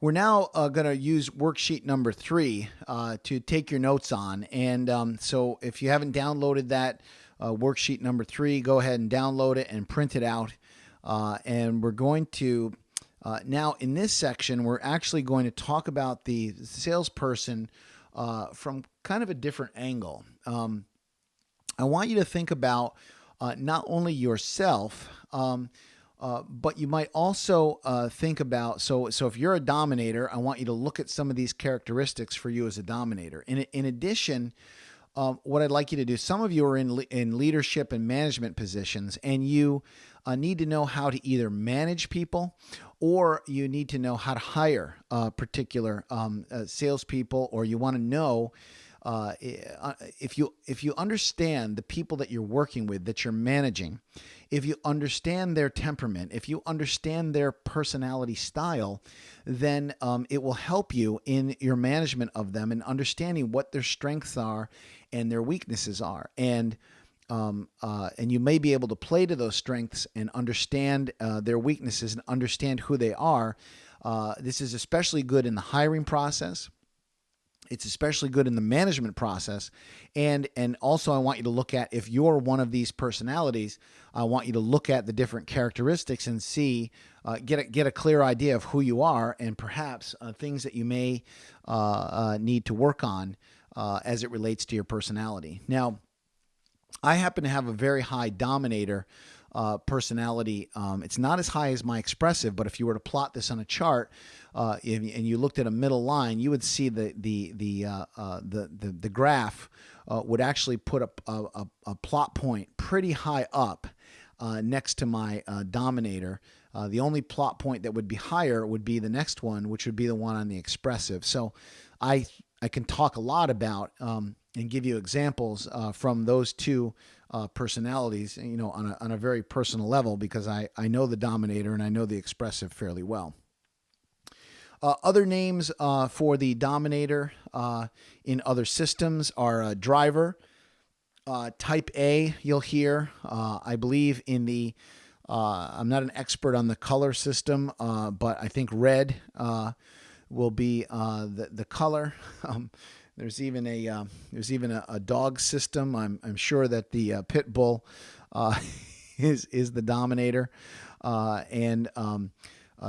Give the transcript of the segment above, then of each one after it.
We're now going to use worksheet number 3 to take your notes on. And so if you haven't downloaded that worksheet number 3, go ahead and download it and print it out. And we're going to, now in this section, we're actually going to talk about the salesperson from kind of a different angle. I want you to think about not only yourself, but you might also think about, so if you're a dominator, I want you to look at some of these characteristics for you as a dominator. In addition, what I'd like you to do, some of you are in leadership and management positions, and you need to know how to either manage people, or you need to know how to hire particular salespeople, or you want to know if you understand the people that you're working with, that you're managing, if you understand their temperament, if you understand their personality style, then it will help you in your management of them and understanding what their strengths are and their weaknesses are. And you may be able to play to those strengths and understand their weaknesses and understand who they are. This is especially good in the hiring process. It's especially good in the management process. And also I want you to look at, if you're one of these personalities, I want you to look at the different characteristics and see, get a clear idea of who you are, and perhaps things that you may need to work on as it relates to your personality. Now, I happen to have a very high dominator personality. It's not as high as my expressive, but if you were to plot this on a chart and you looked at a middle line, you would see the graph would actually put a plot point pretty high up next to my dominator. The only plot point that would be higher would be the next one, which would be the one on the expressive. So I can talk a lot about and give you examples from those two personalities, on a very personal level, because I know the dominator and I know the expressive fairly well. Other names for the dominator in other systems are driver, type A. You'll hear, I believe in the, I'm not an expert on the color system, but I think red will be the color. There's even a dog system. I'm sure that the pit bull is the dominator,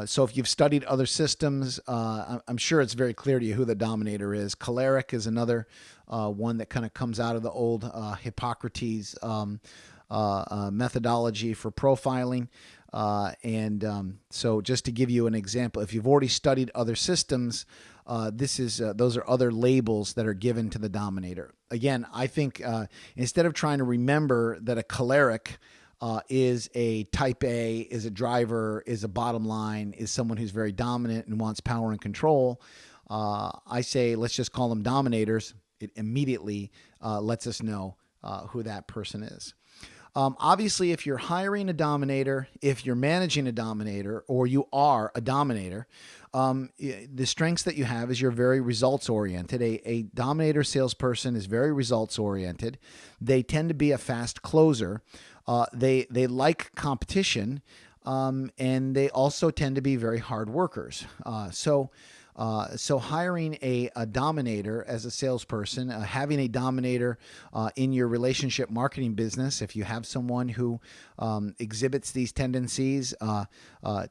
so if you've studied other systems, I'm sure it's very clear to you who the dominator is. Choleric is another one that kind of comes out of the old Hippocrates methodology for profiling. So just to give you an example, if you've already studied other systems, those are other labels that are given to the dominator. Again, I think instead of trying to remember that a choleric is a type A, is a driver, is a bottom line, is someone who's very dominant and wants power and control, I say let's just call them dominators. It immediately lets us know who that person is. Obviously, if you're hiring a dominator, if you're managing a dominator, or you are a dominator, the strengths that you have is you're very results-oriented. A dominator salesperson is very results-oriented. They tend to be a fast closer. They like competition, and they also tend to be very hard workers. So hiring a dominator as a salesperson, having a dominator in your relationship marketing business, if you have someone who exhibits these tendencies,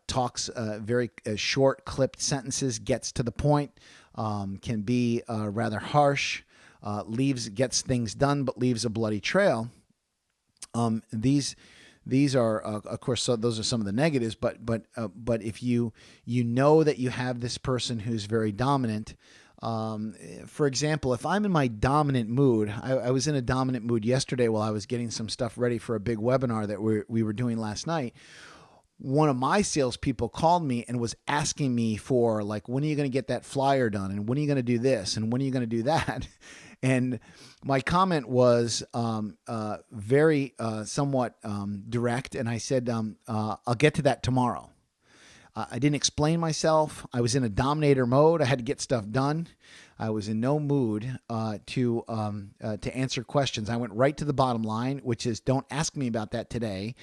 talks very short, clipped sentences, gets to the point, can be rather harsh, gets things done, but leaves a bloody trail. These are, of course, so those are some of the negatives. But if you know that you have this person who's very dominant, for example, if I'm in my dominant mood, I was in a dominant mood yesterday while I was getting some stuff ready for a big webinar that we were doing last night. One of my salespeople called me and was asking me for, like, when are you going to get that flyer done? And when are you going to do this? And when are you going to do that? And my comment was very somewhat direct. And I said, I'll get to that tomorrow. I didn't explain myself. I was in a dominator mode. I had to get stuff done. I was in no mood to answer questions. I went right to the bottom line, which is, don't ask me about that today.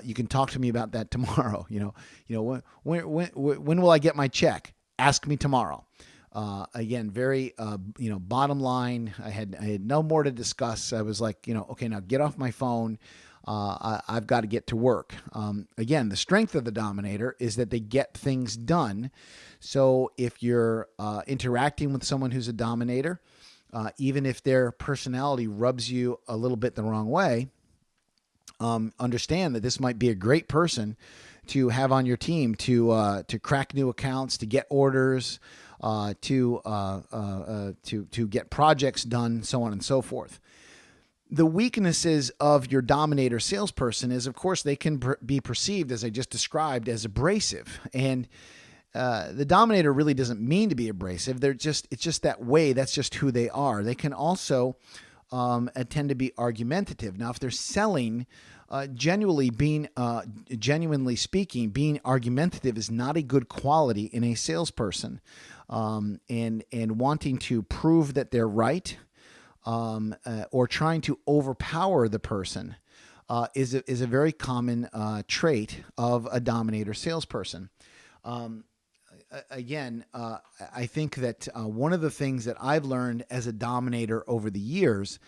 You can talk to me about that tomorrow. When will I get my check? ask me tomorrow. Again, very, bottom line, I had no more to discuss. I was like, okay, now get off my phone. I've got to get to work. Again, the strength of the Dominator is that they get things done. So if you're interacting with someone who's a Dominator, even if their personality rubs you a little bit the wrong way, understand that this might be a great person to have on your team to crack new accounts, to get orders, to get projects done, so on and so forth. The weaknesses of your Dominator salesperson is, of course, they can be perceived, as I just described, as abrasive. And the Dominator really doesn't mean to be abrasive. It's just that way. That's just who they are. They can also tend to be argumentative. Now, if they're selling, genuinely speaking, being argumentative is not a good quality in a salesperson. And wanting to prove that they're right, or trying to overpower the person, is a very common trait of a Dominator salesperson. Again, I think that one of the things that I've learned as a Dominator over the years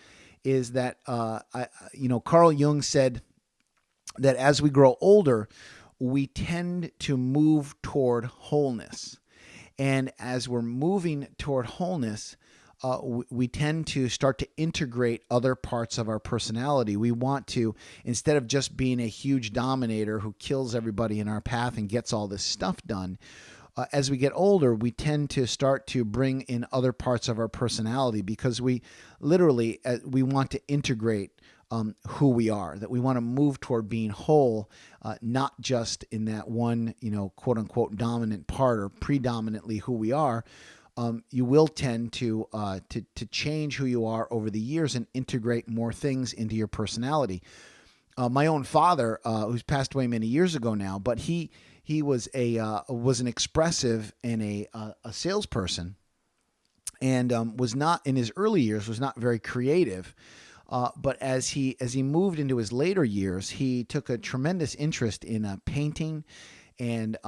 is that Carl Jung said that as we grow older, we tend to move toward wholeness. And as we're moving toward wholeness, we tend to start to integrate other parts of our personality. We want to, instead of just being a huge Dominator who kills everybody in our path and gets all this stuff done, as we get older, we tend to start to bring in other parts of our personality, because we literally, we want to integrate who we are, that we want to move toward being whole, not just in that one, quote unquote dominant part or predominantly who we are. You will tend to change who you are over the years and integrate more things into your personality. My own father, who's passed away many years ago now, but he was an expressive and a salesperson, and was not, in his early years, was not very creative. But as he moved into his later years, he took a tremendous interest in painting and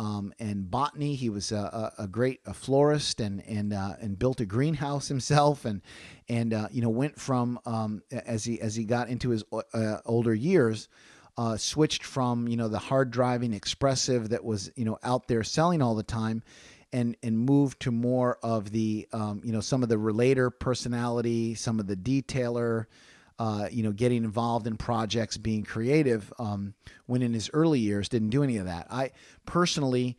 botany. He was a great florist and built a greenhouse himself, and went from as he got into his older years, switched from the hard driving expressive that was out there selling all the time, and moved to more of the some of the relator personality, some of the detailer. Getting involved in projects, being creative, when in his early years didn't do any of that. I personally,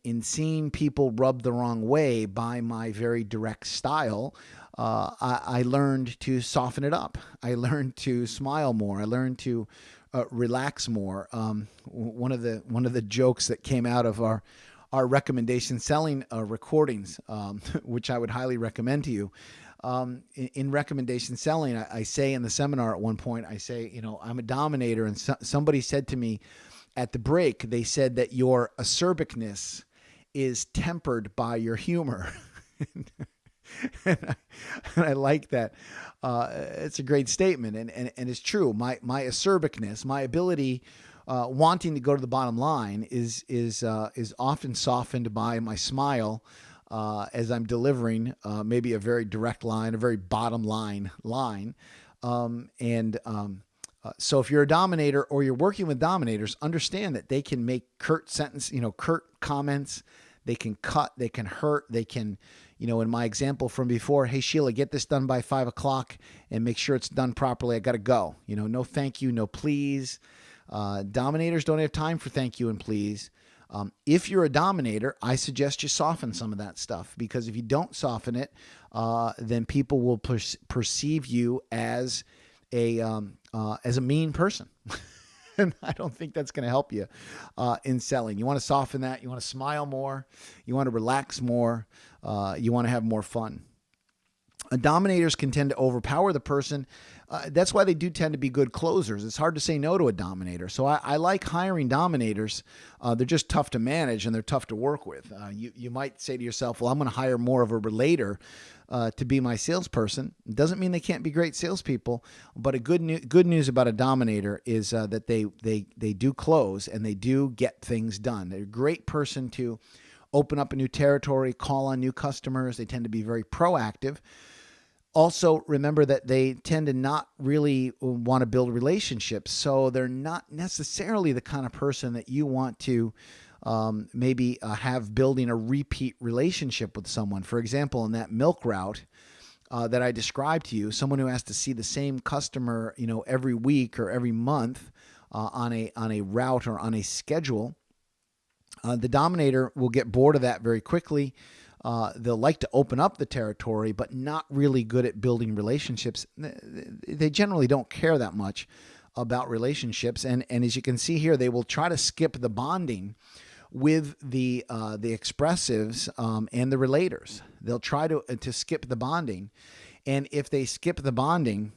in seeing people rubbed the wrong way by my very direct style, I learned to soften it up. I learned to smile more. I learned to relax more. One of the jokes that came out of our recommendation selling recordings, which I would highly recommend to you. In recommendation selling, I say in the seminar at one point, I say, I'm a Dominator, and somebody said to me at the break, they said that your acerbic is tempered by your humor. and I like that. It's a great statement, and it's true. My acerbic, my ability, wanting to go to the bottom line is often softened by my smile. As I'm delivering maybe a very direct line, a very bottom line. So if you're a Dominator or you're working with Dominators, understand that they can make curt comments. They can cut, they can hurt, they can, in my example from before, hey, Sheila, get this done by 5:00 and make sure it's done properly. I got to go. No thank you, no please. Dominators don't have time for thank you and please. If you're a Dominator, I suggest you soften some of that stuff, because if you don't soften it, then people will perceive you as a mean person. And I don't think that's going to help you in selling. You want to soften that. You want to smile more. You want to relax more. You want to have more fun. Dominators can tend to overpower the person. That's why they do tend to be good closers. It's hard to say no to a Dominator. So I like hiring Dominators. They're just tough to manage and they're tough to work with. You might say to yourself, well, I'm going to hire more of a relator to be my salesperson. It doesn't mean they can't be great salespeople, but a good news about a Dominator is that they do close and they do get things done. They're a great person to open up a new territory, call on new customers. They tend to be very proactive. Also, remember that they tend to not really want to build relationships. So they're not necessarily the kind of person that you want to maybe have building a repeat relationship with someone. For example, in that milk route that I described to you, someone who has to see the same customer, every week or every month on a route or on a schedule, the Dominator will get bored of that very quickly. They'll like to open up the territory, but not really good at building relationships. They generally don't care that much about relationships. And as you can see here, they will try to skip the bonding with the expressives and the relators. They'll try to skip the bonding. And if they skip the bonding,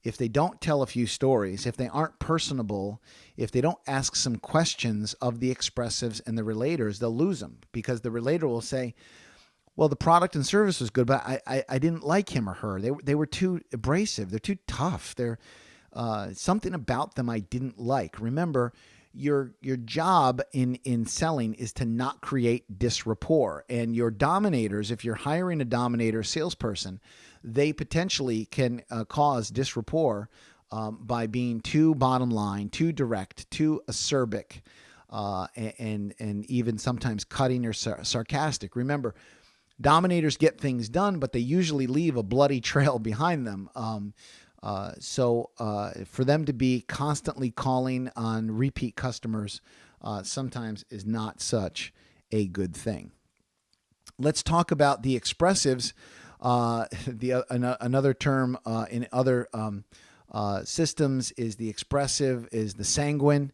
if they don't tell a few stories, if they aren't personable, if they don't ask some questions of the expressives and the relators, they'll lose them, because the relator will say, well, the product and service was good, but I didn't like him or her. They were too abrasive. They're too tough. They're something about them I didn't like. Remember, your job in selling is to not create disrapport. And your dominators, if you're hiring a dominator salesperson, they potentially can cause disrapport by being too bottom line, too direct, too acerbic, and even sometimes cutting or sarcastic. Remember, dominators get things done, but they usually leave a bloody trail behind them. So for them to be constantly calling on repeat customers sometimes is not such a good thing. Let's talk about the expressives. Another term in other systems is the expressive, is the sanguine,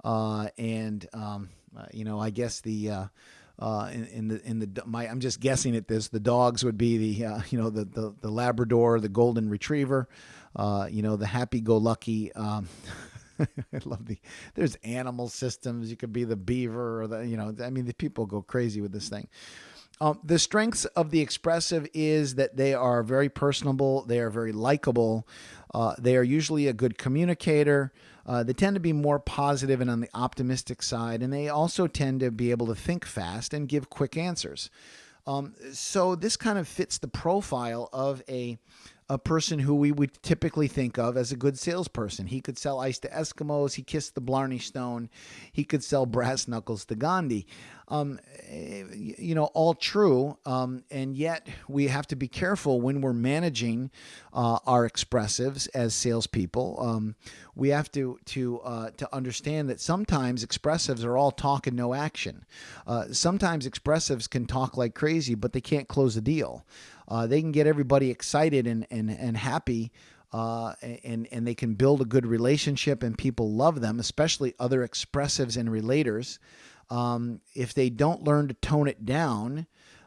and I guess I'm just guessing at this. The dogs would be the Labrador, the Golden Retriever, the happy-go-lucky. I love there's animal systems. You could be the beaver or the people go crazy with this thing. The strengths of the expressive is that they are very personable. They are very likable. They are usually a good communicator. They tend to be more positive and on the optimistic side, and they also tend to be able to think fast and give quick answers. So this kind of fits the profile of a person who we would typically think of as a good salesperson. He could sell ice to Eskimos. He kissed the Blarney Stone. He could sell brass knuckles to Gandhi. All true. And yet we have to be careful when we're managing our expressives as salespeople. We have to understand that sometimes expressives are all talk and no action. Sometimes expressives can talk like crazy, but they can't close a deal. They can get everybody excited and happy, and they can build a good relationship, and people love them, especially other expressives and relators. If they don't learn to tone it down,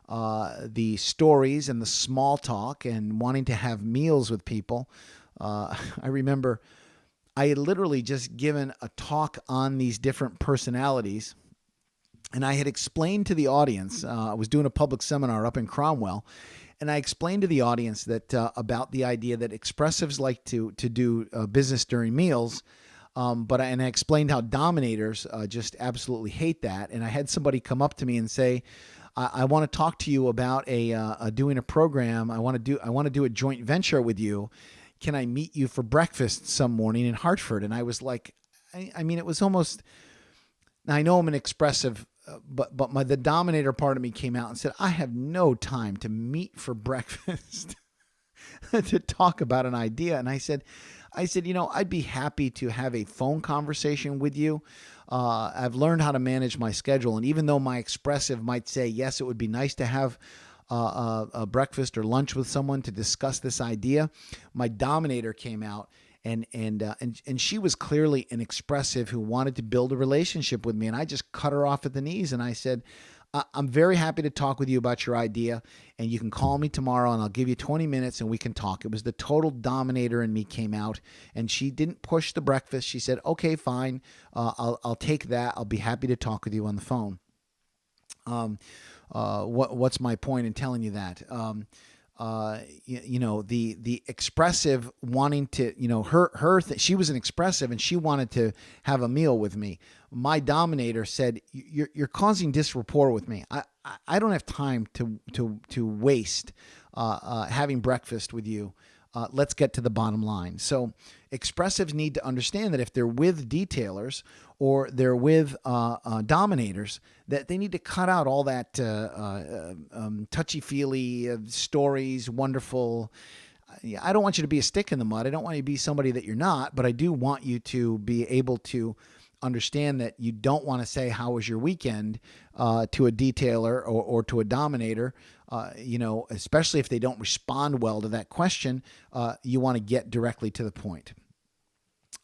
the stories and the small talk and wanting to have meals with people. I remember I had literally just given a talk on these different personalities, and I had explained to the audience, I was doing a public seminar up in Cromwell, and I explained to the audience that about the idea that expressives like to do business during meals, and I explained how dominators just absolutely hate that. And I had somebody come up to me and say, "I want to talk to you about doing a program. I want to do a joint venture with you. Can I meet you for breakfast some morning in Hartford?" And I was like, it was almost. I know I'm an expressive. But the dominator part of me came out and said, I have no time to meet for breakfast to talk about an idea. And I said, I'd be happy to have a phone conversation with you. I've learned how to manage my schedule. And even though my expressive might say, yes, it would be nice to have a breakfast or lunch with someone to discuss this idea, my dominator came out. And she was clearly an expressive who wanted to build a relationship with me. And I just cut her off at the knees. And I said, I'm very happy to talk with you about your idea. And you can call me tomorrow and I'll give you 20 minutes and we can talk. It was the total dominator in me came out, and she didn't push the breakfast. She said, okay, fine. I'll take that. I'll be happy to talk with you on the phone. What's my point in telling you that? the expressive wanting to, she was an expressive and she wanted to have a meal with me. My dominator said, you're causing disrapport with me. I don't have time to waste having breakfast with you. Let's get to the bottom line. So expressives need to understand that if they're with detailers or they're with dominators, that they need to cut out all that touchy-feely stories, wonderful. I don't want you to be a stick in the mud. I don't want you to be somebody that you're not, but I do want you to be able to understand that you don't want to say, how was your weekend, to a detailer or to a dominator, especially if they don't respond well to that question. You want to get directly to the point.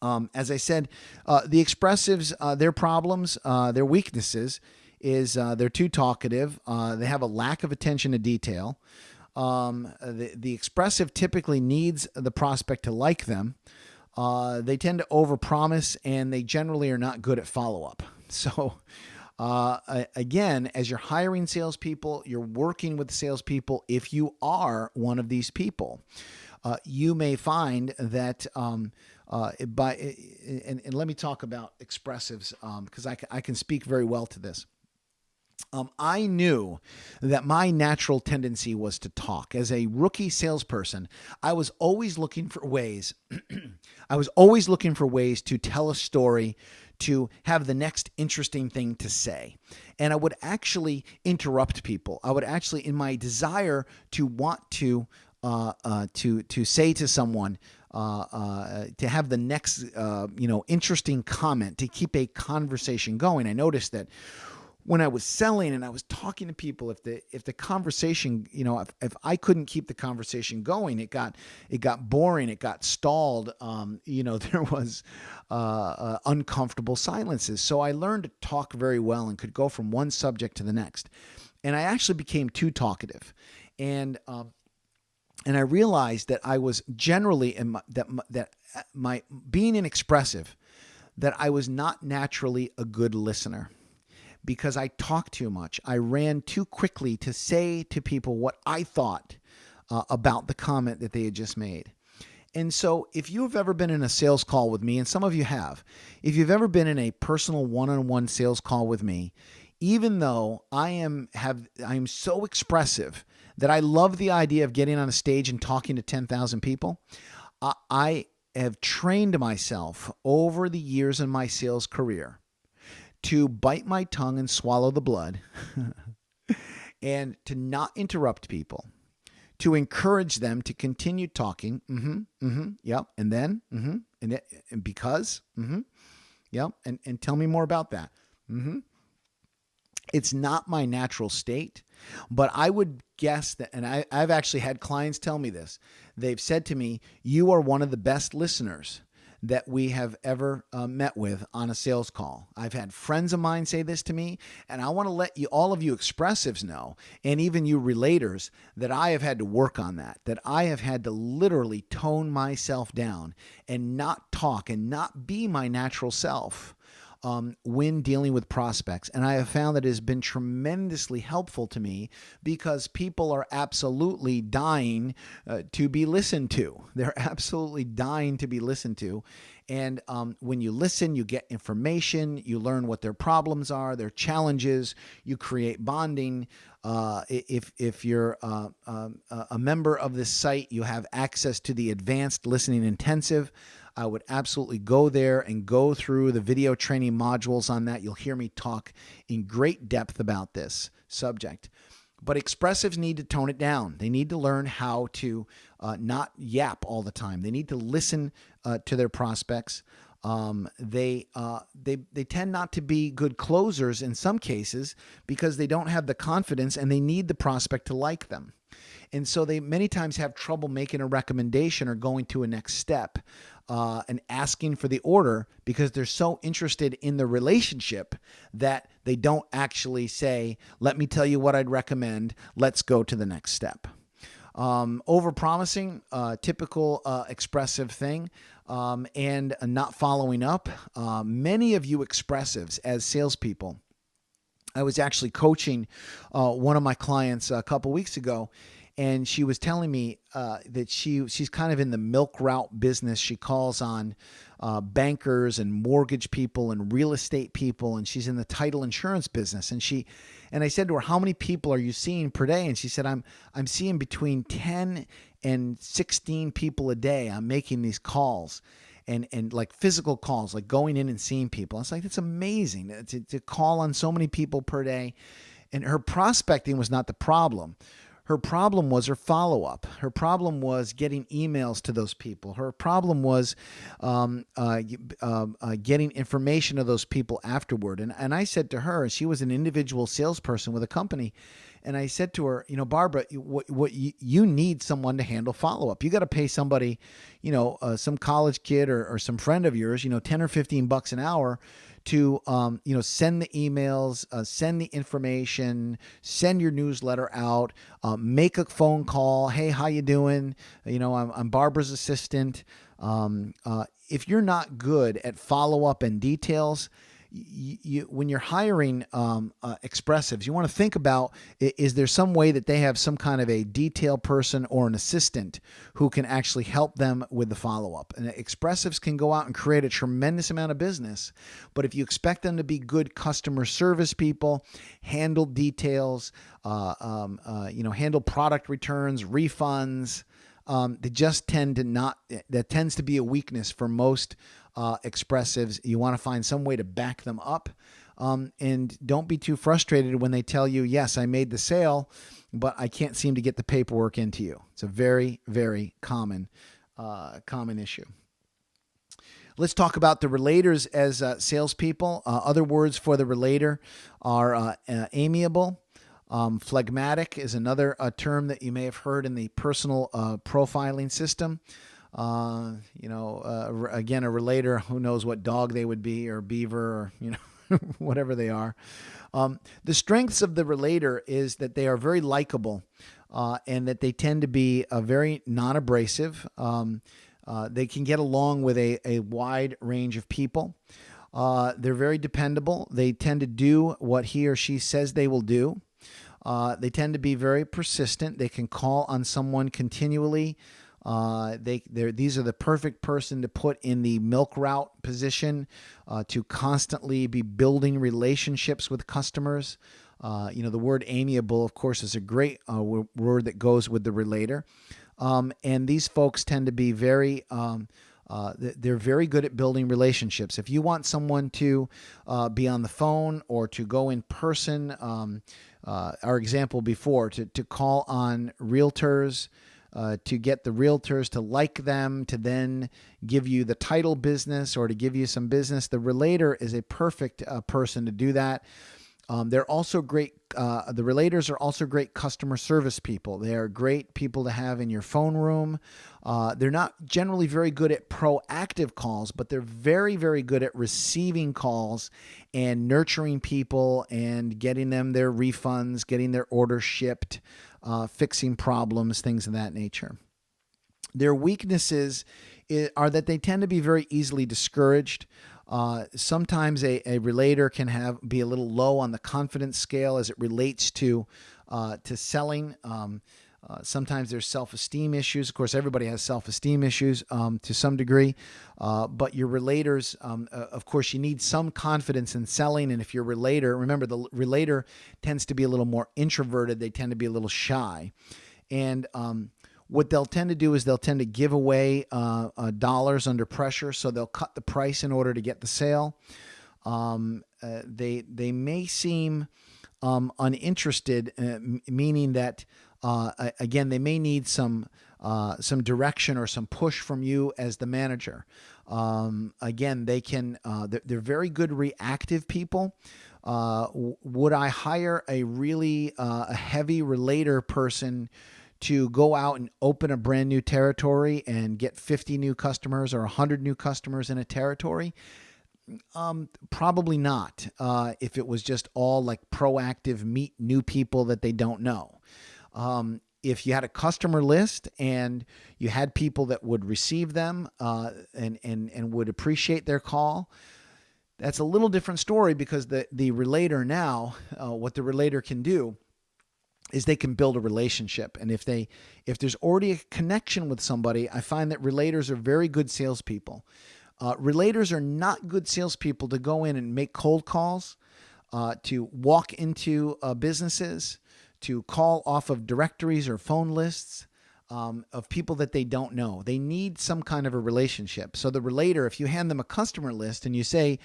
As I said, the expressives, their problems, their weaknesses is they're too talkative. They have a lack of attention to detail. The expressive typically needs the prospect to like them. They tend to overpromise, and they generally are not good at follow-up. So, again, as you're hiring salespeople, you're working with salespeople. If you are one of these people, you may find that and let me talk about expressives because I can speak very well to this. I knew that my natural tendency was to talk. As a rookie salesperson, I was always looking for ways. I was always looking for ways to tell a story, to have the next interesting thing to say. And I would actually interrupt people. I would actually, in my desire to want to say to someone, to have the next, interesting comment, to keep a conversation going. I noticed that when I was selling and I was talking to people, if the conversation, if I couldn't keep the conversation going, it got boring, it got stalled. There was uncomfortable silences. So I learned to talk very well and could go from one subject to the next. And I actually became too talkative, and I realized that I was generally my being inexpressive, that I was not naturally a good listener. Because I talked too much. I ran too quickly to say to people what I thought about the comment that they had just made. And so if you have ever been in a sales call with me, and some of you have, if you've ever been in a personal one-on-one sales call with me, even though I am so expressive that I love the idea of getting on a stage and talking to 10,000 people, I have trained myself over the years in my sales career to bite my tongue and swallow the blood and to not interrupt people, to encourage them to continue talking. Yep. And then, and because, yep. And tell me more about that. It's not my natural state, but I would guess that, and I've actually had clients tell me this. They've said to me, you are one of the best listeners that we have ever met with on a sales call. I've had friends of mine say this to me, and I want to let all of you expressives know, and even you relators, that I have had to work on that I have had to literally tone myself down and not talk and not be my natural self when dealing with prospects. And I have found that it has been tremendously helpful to me because people are absolutely dying to be listened to. They're absolutely dying to be listened to. And when you listen, you get information, you learn what their problems are, their challenges, you create bonding. If you're a member of this site, you have access to the Advanced Listening Intensive. I would absolutely go there and go through the video training modules on that. You'll hear me talk in great depth about this subject. But expressives need to tone it down. They need to learn how to not yap all the time. They need to listen to their prospects. They tend not to be good closers in some cases because they don't have the confidence and they need the prospect to like them. And so they many times have trouble making a recommendation or going to a next step and asking for the order because they're so interested in the relationship that they don't actually say, let me tell you what I'd recommend. Let's go to the next step. Overpromising, typical expressive thing, and not following up. Many of you expressives as salespeople, I was actually coaching one of my clients a couple weeks ago, And she was telling me that she's kind of in the milk route business. She calls on bankers and mortgage people and real estate people, and she's in the title insurance business. And I said to her, "How many people are you seeing per day?" And she said, "I'm seeing between 10 and 16 people a day. I'm making these calls." And like physical calls, like going in and seeing people. I was like, that's amazing to call on so many people per day. And her prospecting was not the problem. Her problem was her follow-up. Her problem was getting emails to those people. Her problem was getting information to those people afterward. And I said to her, she was an individual salesperson with a company, and I said to her, Barbara, what you need someone to handle follow-up. You got to pay somebody, some college kid or some friend of yours, 10 or 15 bucks an hour to, send the emails, send the information, send your newsletter out, make a phone call. Hey, how you doing? I'm Barbara's assistant. If you're not good at follow-up and details, when you're hiring expressives, you want to think about, is there some way that they have some kind of a detail person or an assistant who can actually help them with the follow-up? And expressives can go out and create a tremendous amount of business, but if you expect them to be good customer service people, handle details, handle product returns, refunds, they just tend to not, that tends to be a weakness for most expressives. You want to find some way to back them up, and don't be too frustrated when they tell you, yes, I made the sale, but I can't seem to get the paperwork into you. It's a very, very common issue. Let's talk about the relators as salespeople. Other words for the relator are amiable. Phlegmatic is another term that you may have heard in the personal profiling system. Again, a relator, who knows what dog they would be, or beaver, or, whatever they are. The strengths of the relator is that they are very likable, and that they tend to be very non-abrasive. They can get along with a wide range of people. They're very dependable. They tend to do what he or she says they will do. They tend to be very persistent. They can call on someone continually. These are the perfect person to put in the milk route position, to constantly be building relationships with customers. The word amiable, of course, is a great word that goes with the relator. And these folks tend to be very, they're very good at building relationships. If you want someone to be on the phone or to go in person, our example before, to call on realtors, to get the realtors to like them, to then give you the title business or to give you some business, the relator is a perfect person to do that. They're also great. The relators are also great customer service people. They are great people to have in your phone room. They're not generally very good at proactive calls, but they're very, very good at receiving calls and nurturing people and getting them their refunds, getting their orders shipped, fixing problems, things of that nature. Their weaknesses are that they tend to be very easily discouraged. Sometimes a relator can be a little low on the confidence scale as it relates to selling. Sometimes there's self-esteem issues. Of course, everybody has self-esteem issues to some degree, but your relators, of course, you need some confidence in selling. And if you're a relator, remember the relator tends to be a little more introverted. They tend to be a little shy. And what they'll tend to do is they'll tend to give away dollars under pressure, so they'll cut the price in order to get the sale. They may seem uninterested, meaning that again, they may need some direction or some push from you as the manager. Again, they're very good reactive people. Would I hire a really a heavy relator person to go out and open a brand new territory and get 50 new customers or 100 new customers in a territory? Probably not. If it was just all like proactive, meet new people that they don't know. If you had a customer list and you had people that would receive them and would appreciate their call, that's a little different story, because the relator now, what the relator can do is they can build a relationship. And if there's already a connection with somebody, I find that relators are very good salespeople. Relators are not good salespeople to go in and make cold calls, to walk into businesses, to call off of directories or phone lists of people that they don't know. They need some kind of a relationship. So the relator, if you hand them a customer list and you say,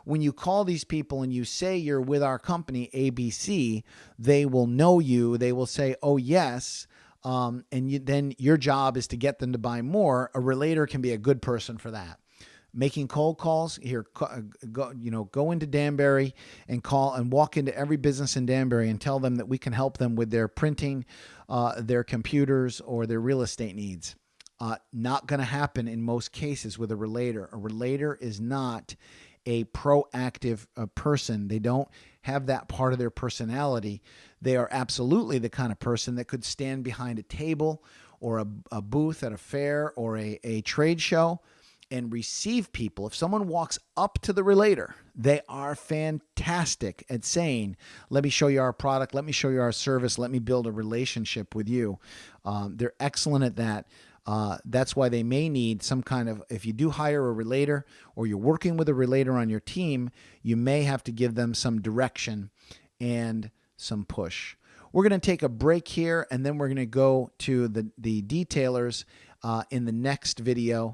when you call these people and you say you're with our company ABC, they will know you. They will say, oh, yes. Then your job is to get them to buy more. A relator can be a good person for that. Making cold calls here, go into Danbury and call and walk into every business in Danbury and tell them that we can help them with their printing, their computers, or their real estate needs. Not going to happen in most cases with a relator. A relator is not a proactive person. They don't have that part of their personality. They are absolutely the kind of person that could stand behind a table or a booth at a fair or a trade show and receive people. If someone walks up to the relator, they are fantastic at saying, let me show you our product. Let me show you our service. Let me build a relationship with you. They're excellent at that. That's why they may need some kind of, if you do hire a relator or you're working with a relator on your team, you may have to give them some direction and some push. We're going to take a break here, and then we're going to go to the detailers in the next video.